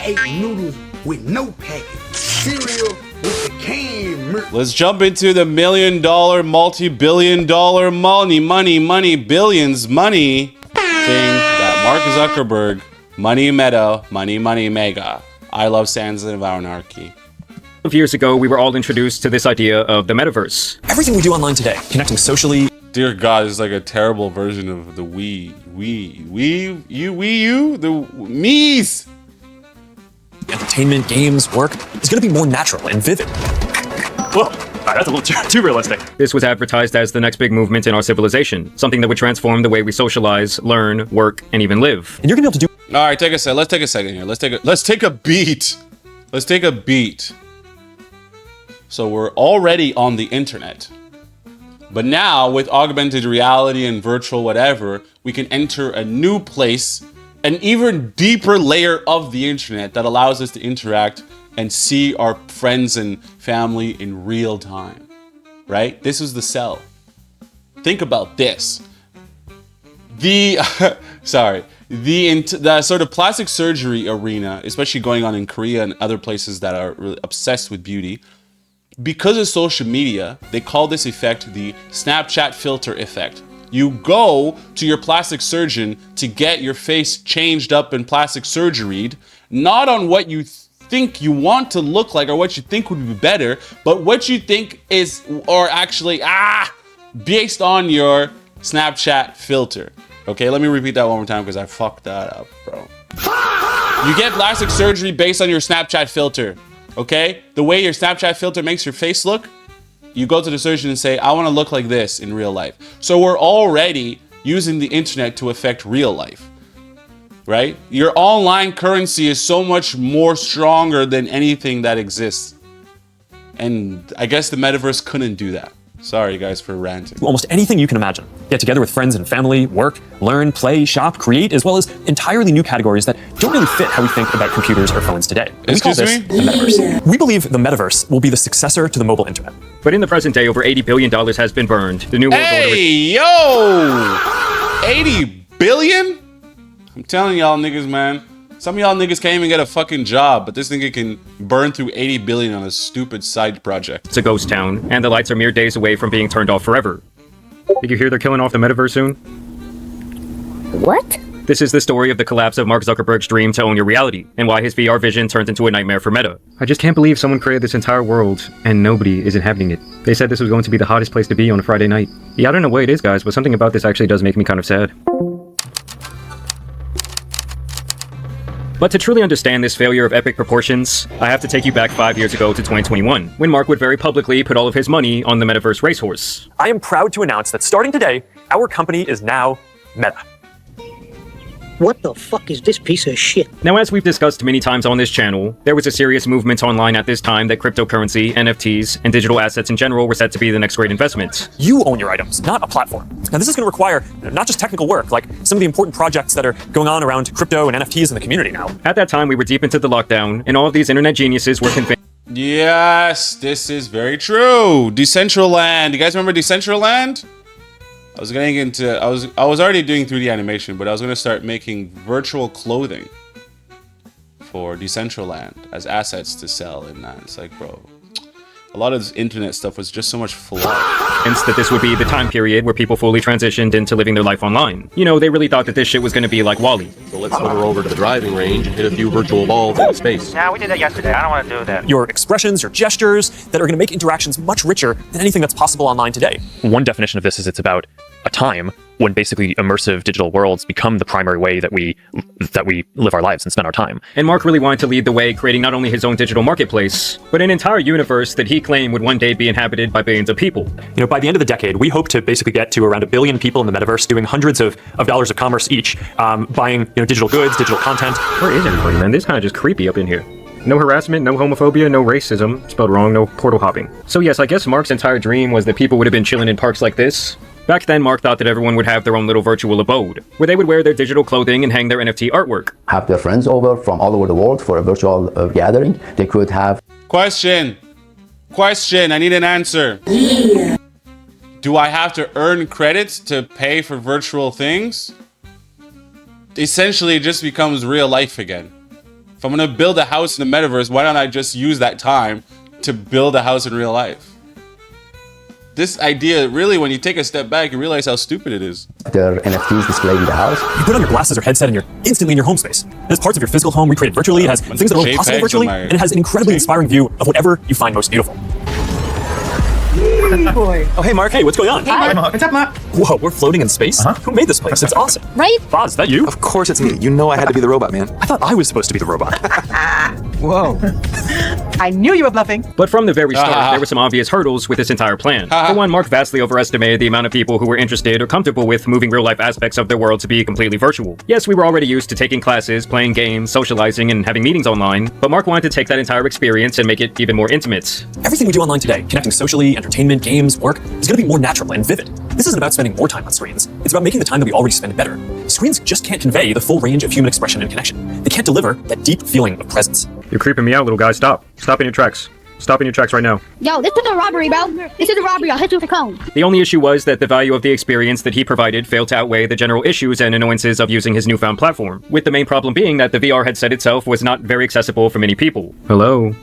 ate noodles with no packet, cereal with the canned milk. Let's jump into the $1 million, multi-billion dollar money, billions money thing that Mark Zuckerberg, money meta, money mega. I love Sands of Anarchy. A few years ago, we were all introduced to this idea of the Metaverse. Everything we do online today, connecting socially. Dear God, it's like a terrible version of the the me's. Entertainment, games, work is going to be more natural and vivid. Whoa, that's a little too realistic. This was advertised as the next big movement in our civilization, something that would transform the way we socialize, learn, work, and even live. And you're going to be able to do. All right, let's take a second here. Let's take a beat. Let's take a beat. So we're already on the internet. But now with augmented reality and virtual whatever, we can enter a new place, an even deeper layer of the internet that allows us to interact and see our friends and family in real time, right? This is the cell. Think about this. The sort of plastic surgery arena, especially going on in Korea and other places that are really obsessed with beauty, because of social media, they call this effect the Snapchat filter effect. You go to your plastic surgeon to get your face changed up and plastic surgeryed, not on what you think you want to look like or what you think would be better, but what you think is, or actually, based on your Snapchat filter. Okay, let me repeat that one more time because I fucked that up, bro. You get plastic surgery based on your Snapchat filter. Okay? The way your Snapchat filter makes your face look, you go to the surgeon and say, I want to look like this in real life. So we're already using the internet to affect real life, right? Your online currency is so much more stronger than anything that exists. And I guess the metaverse couldn't do that. Sorry, guys, for ranting. Almost anything you can imagine. Get together with friends and family, work, learn, play, shop, create, as well as entirely new categories that don't really fit how we think about computers or phones today. And we call this the Metaverse. We believe the Metaverse will be the successor to the mobile internet. But in the present day, over $80 billion has been burned. The new world order. Hey, yo! 80 billion? I'm telling y'all niggas, man. Some of y'all niggas can't even get a fucking job, but this nigga can burn through 80 billion on a stupid side project. It's a ghost town, and the lights are mere days away from being turned off forever. Did you hear they're killing off the Metaverse soon? What? This is the story of the collapse of Mark Zuckerberg's dream to own your reality, and why his VR vision turned into a nightmare for Meta. I just can't believe someone created this entire world, and nobody is inhabiting it. They said this was going to be the hottest place to be on a Friday night. Yeah, I don't know what it is, guys, but something about this actually does make me kind of sad. But to truly understand this failure of epic proportions, I have to take you back 5 years ago to 2021, when Mark would very publicly put all of his money on the Metaverse racehorse. I am proud to announce that starting today, our company is now Meta. What the fuck is this piece of shit? Now, as we've discussed many times on this channel, there was a serious movement online at this time that cryptocurrency, NFTs, and digital assets in general were set to be the next great investment. You own your items, not a platform. Now, this is going to require not just technical work, like some of the important projects that are going on around crypto and NFTs in the community now. At that time, we were deep into the lockdown, and all of these internet geniuses were convinced. Yes, this is very true. Decentraland. You guys remember Decentraland? I was getting into, I was already doing 3D animation, but I was going to start making virtual clothing for Decentraland as assets to sell in that. It's like, bro, a lot of this internet stuff was just so much fluff. Hence that this would be the time period where people fully transitioned into living their life online. You know, they really thought that this shit was going to be like WALL-E. So let's hover over to the driving range and hit a few virtual balls into space. Yeah, we did that yesterday. I don't want to do that. Your expressions, your gestures that are going to make interactions much richer than anything that's possible online today. One definition of this is it's about a time when basically immersive digital worlds become the primary way that we live our lives and spend our time. And Mark really wanted to lead the way, creating not only his own digital marketplace, but an entire universe that he claimed would one day be inhabited by billions of people. You know, by the end of the decade, we hope to basically get to around 1 billion people in the metaverse doing hundreds of dollars of commerce each, buying digital goods, digital content. Where is everybody, man? This is kind of just creepy up in here. No harassment, no homophobia, no racism, spelled wrong, no portal hopping. So yes, I guess Mark's entire dream was that people would have been chilling in parks like this. Back then, Mark thought that everyone would have their own little virtual abode, where they would wear their digital clothing and hang their NFT artwork. Have their friends over from all over the world for a virtual gathering. They could have... Question, I need an answer. Do I have to earn credits to pay for virtual things? Essentially, it just becomes real life again. If I'm gonna build a house in the metaverse, why don't I just use that time to build a house in real life? This idea, really, when you take a step back, you realize how stupid it is. Their NFTs displayed in the house. You put on your glasses or headset and you're instantly in your home space. It has parts of your physical home recreated virtually, it has things that are only possible virtually, and it has an incredibly inspiring view of whatever you find most beautiful. Boy. Oh, hey, Mark. Hey, what's going on? Hi, Mark. What's up, Mark? Whoa, we're floating in space? Who made this place? It's awesome. Right? Boz, is that you? Of course it's me. You know I had to be the robot, man. I thought I was supposed to be the robot. Whoa. I knew you were bluffing. But from the very start, there were some obvious hurdles with this entire plan. For one, Mark vastly overestimated the amount of people who were interested or comfortable with moving real-life aspects of their world to be completely virtual. Yes, we were already used to taking classes, playing games, socializing, and having meetings online, but Mark wanted to take that entire experience and make it even more intimate. Everything we do online today, connecting socially, entertainment, games, work, is going to be more natural and vivid. This isn't about spending more time on screens. It's about making the time that we already spend better. Screens just can't convey the full range of human expression and connection. They can't deliver that deep feeling of presence. You're creeping me out, little guy. Stop. Stop in your tracks. Stop in your tracks right now. Yo, this is a robbery, bro. This is a robbery. I'll hit you with a cone. The only issue was that the value of the experience that he provided failed to outweigh the general issues and annoyances of using his newfound platform, with the main problem being that the VR headset itself was not very accessible for many people. Hello?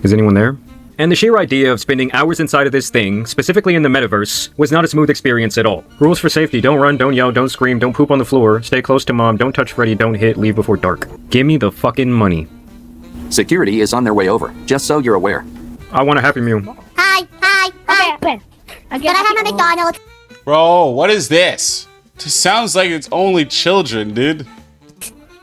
Is anyone there? And the sheer idea of spending hours inside of this thing, specifically in the metaverse, was not a smooth experience at all. Rules for safety: don't run, don't yell, don't scream, don't poop on the floor, stay close to mom, don't touch Freddy, don't hit, leave before dark. Give me the fucking money. Security is on their way over, just so you're aware. I want a Happy Meal. Hi. Okay. Can I have a McDonald's? Bro, what is this? This sounds like it's only children, dude.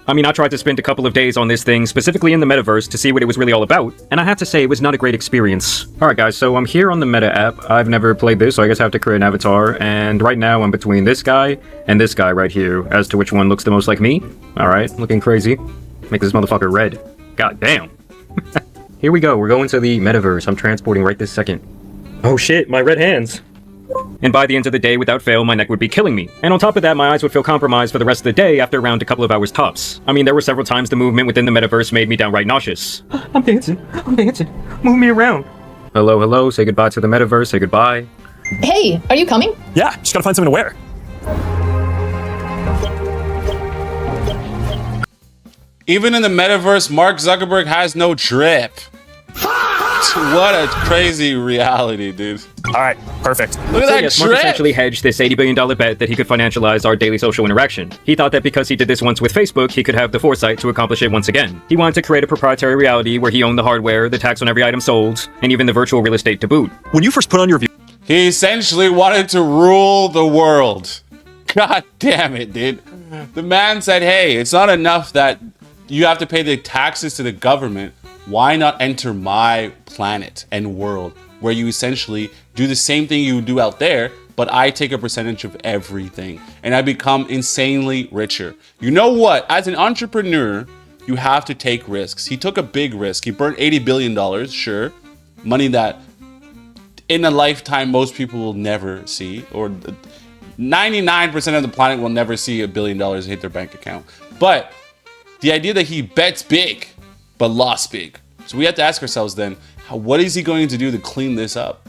I mean, I tried to spend a couple of days on this thing, specifically in the metaverse, to see what it was really all about, and I have to say it was not a great experience. Alright guys, so I'm here on the Meta app. I've never played this, so I guess I have to create an avatar, and right now I'm between this guy and this guy right here, as to which one looks the most like me. Alright, looking crazy. Make this motherfucker red. God damn. Here we go, we're going to the metaverse. I'm transporting right this second. Oh shit, my red hands. And by the end of the day, without fail, my neck would be killing me. And on top of that, my eyes would feel compromised for the rest of the day after around a couple of hours tops. I mean, there were several times the movement within the metaverse made me downright nauseous. I'm dancing. Move me around. Hello, say goodbye to the metaverse, say goodbye. Hey, are you coming? Yeah, just gotta find something to wear. Even in the metaverse, Mark Zuckerberg has no drip. What a crazy reality, dude. All right, perfect. Look at that Yes, Mark drip. essentially hedged this $80 billion bet that he could financialize our daily social interaction. He thought that because he did this once with Facebook, he could have the foresight to accomplish it once again. He wanted to create a proprietary reality where he owned the hardware, the tax on every item sold, and even the virtual real estate to boot. When you first put on your view, He essentially wanted to rule the world. God damn it, dude. The man said, hey, it's not enough that you have to pay the taxes to the government. Why not enter my planet and world where you essentially do the same thing you do out there, but I take a percentage of everything and I become insanely richer. You know what? As an entrepreneur, you have to take risks. He took a big risk. He burned $80 billion, sure. Money that in a lifetime most people will never see, or 99% of the planet will never see $1 billion hit their bank account. But the idea that he bets big, but lost big. So we have to ask ourselves then, what is he going to do to clean this up?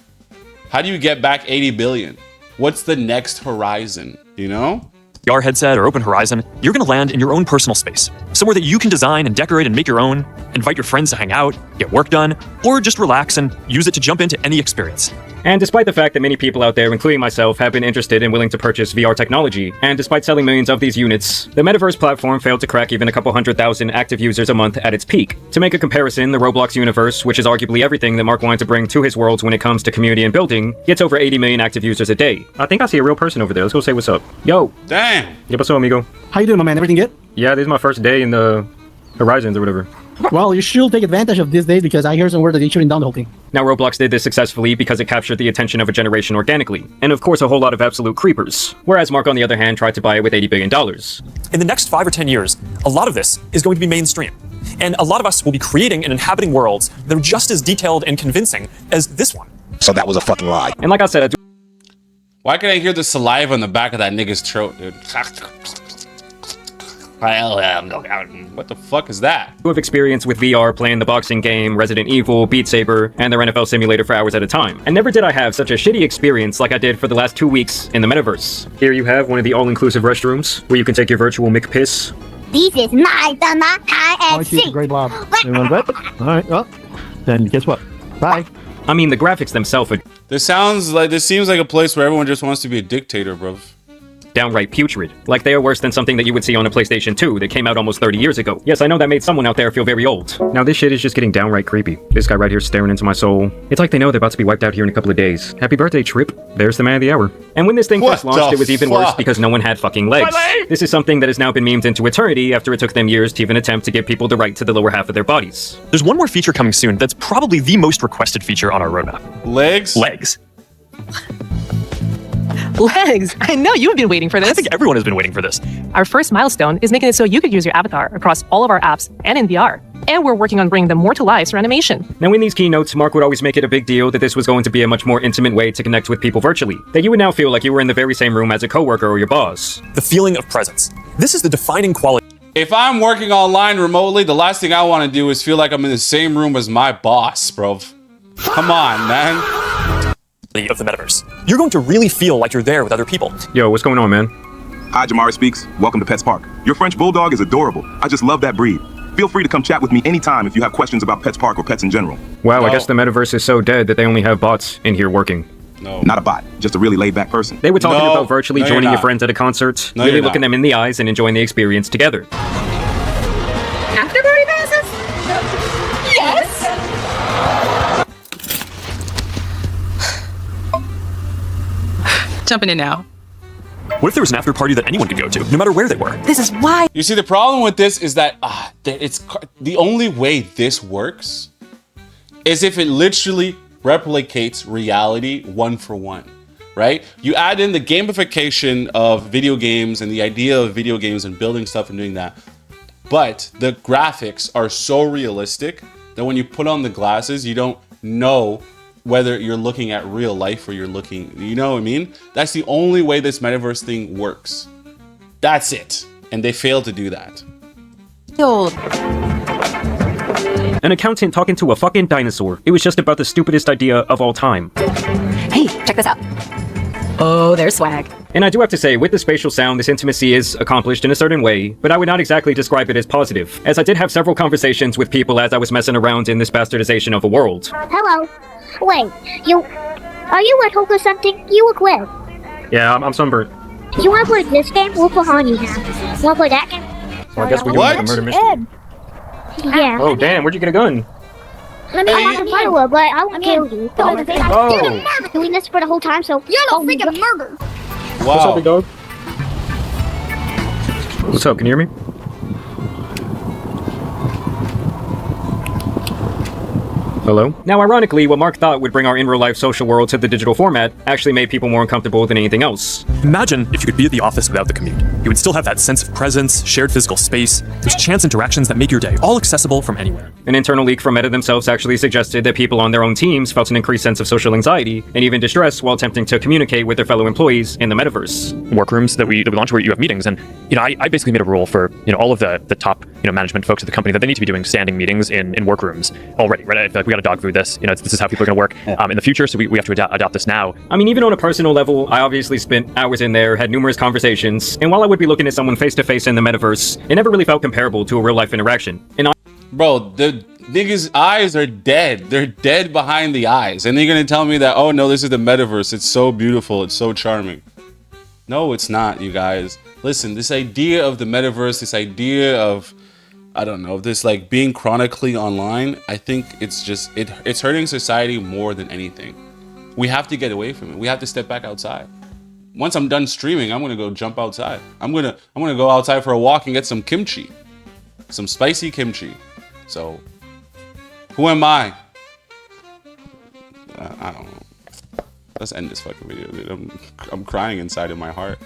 How do you get back 80 billion? What's the next horizon, you know? VR headset or open horizon, you're going to land in your own personal space, somewhere that you can design and decorate and make your own, invite your friends to hang out, get work done, or just relax and use it to jump into any experience. And despite the fact that many people out there, including myself, have been interested and willing to purchase VR technology, and despite selling millions of these units, the Metaverse platform failed to crack even a couple 100,000 active users a month at its peak. To make a comparison, the Roblox universe, which is arguably everything that Mark wanted to bring to his worlds when it comes to community and building, gets over 80 million active users a day. I think I see a real person over there. Let's go say what's up. Yo. Damn. ¿Qué pasó, amigo? How you doing, my man? Everything good? Yeah, this is my first day in the Horizons or whatever. Well, you should take advantage of this day because I hear some word that they're shutting down the whole thing. Now, Roblox did this successfully because it captured the attention of a generation organically, and of course a whole lot of absolute creepers, whereas Mark, on the other hand, tried to buy it with $80 billion. In the next 5 or 10 years, a lot of this is going to be mainstream. And a lot of us will be creating and inhabiting worlds that are just as detailed and convincing as this one. So that was a fucking lie. And like I said, I do Why can I hear the saliva on the back of that nigga's throat, dude? What the fuck is that? have experience with VR playing the boxing game, Resident Evil, Beat Saber, and their NFL simulator for hours at a time. And never did I have such a shitty experience like I did for the last 2 weeks in the metaverse. Here you have one of the all-inclusive restrooms, where you can take your virtual McPiss, This is my hide and seek. Great Bob. Everyone bet? All right. Well, then guess what? Bye. I mean, the graphics themselves are This seems like a place where everyone just wants to be a dictator, bro. downright putrid. Like they are worse than something that you would see on a PlayStation 2 that came out almost 30 years ago. Yes, I know that made someone out there feel very old. Now this shit is just getting downright creepy. This guy right here staring into my soul. It's like they know they're about to be wiped out here in a couple of days. Happy birthday, Trip. There's the man of the hour. And when this thing first launched, it was even worse because no one had fucking legs. This is something that has now been memed into eternity after it took them years to even attempt to give people the right to the lower half of their bodies. There's one more feature coming soon that's probably the most requested feature on our roadmap. Legs? Legs. Legs! I know you've been waiting for this. I think everyone has been waiting for this. Our first milestone is making it so you could use your avatar across all of our apps and in VR. And we're working on bringing them more to life through animation. Now in these keynotes, Mark would always make it a big deal that this was going to be a much more intimate way to connect with people virtually. That you would now feel like you were in the very same room as a coworker or your boss. The feeling of presence. This is the defining quality. If I'm working online remotely, the last thing I want to do is feel like I'm in the same room as my boss, bro. Come on, man. Of the metaverse. You're going to really feel like you're there with other people. Yo, what's going on, man? Hi, Jamari speaks. Welcome to Pets Park. Your French Bulldog is adorable. I just love that breed. Feel free to come chat with me anytime if you have questions about Pets Park or pets in general. Wow, I guess the metaverse is so dead that they only have bots in here working. No. Not a bot, just a really laid-back person. They were talking about virtually joining your friends at a concert, really looking them in the eyes and enjoying the experience together. After party passes? Yes. Jumping in now. What if there was an after party that anyone could go to, no matter where they were? This is why. You see, the problem with this is that it's the only way this works is if it literally replicates reality one for one, right? You add in the gamification of video games and the idea of video games and building stuff and doing that. But the graphics are so realistic that when you put on the glasses, you don't know whether you're looking at real life or you're looking, you know what I mean? That's the only way this metaverse thing works. That's it. And they failed to do that. An accountant talking to a fucking dinosaur. It was just about the stupidest idea of all time. Hey, check this out. Oh, there's swag. And I do have to say, with the spatial sound, this intimacy is accomplished in a certain way, but I would not exactly describe it as positive, as I did have several conversations with people as I was messing around in this bastardization of a world. Hello. Wait, are you at Hoka something? You look well. Yeah, I'm sunburnt. You wanna play this game? We'll put on you now. Wanna play that game? Well, I guess we're doing a murder mystery. Yeah. Oh, damn, where'd you get a gun? Let me have a follow but I won't kill you. Oh. You're the murder doing this for the whole time, so you're no freaking murder. Wow. What's up, big dog? What's up? Can you hear me? Hello? Now, ironically, what Mark thought would bring our in-real-life social world to the digital format actually made people more uncomfortable than anything else. Imagine if you could be at the office without the commute. You would still have that sense of presence, shared physical space, those chance interactions that make your day, all accessible from anywhere. An internal leak from Meta themselves actually suggested that people on their own teams felt an increased sense of social anxiety and even distress while attempting to communicate with their fellow employees in the metaverse. Workrooms that we launch where you have meetings, and I basically made a rule for all of the top management folks at the company that they need to be doing standing meetings in workrooms already. Right? I feel like we got to dog food this. This is how people are going to work in the future. So we have to adopt this now. I mean, even on a personal level, I obviously spent hours in there, had numerous conversations, and while I would be looking at someone face to face in the metaverse, it never really felt comparable to a real life interaction. And Bro, the niggas' eyes are dead. They're dead behind the eyes. And they're going to tell me that, oh no, this is the metaverse. It's so beautiful. It's so charming. No, it's not, you guys. Listen, this idea of the metaverse, this idea of, I don't know, this like being chronically online, I think it's just, it's hurting society more than anything. We have to get away from it. We have to step back outside. Once I'm done streaming, I'm going to go jump outside. I'm going to go outside for a walk and get some kimchi. Some spicy kimchi. So, who am I? I don't know. Let's end this fucking video, dude. I'm crying inside of my heart.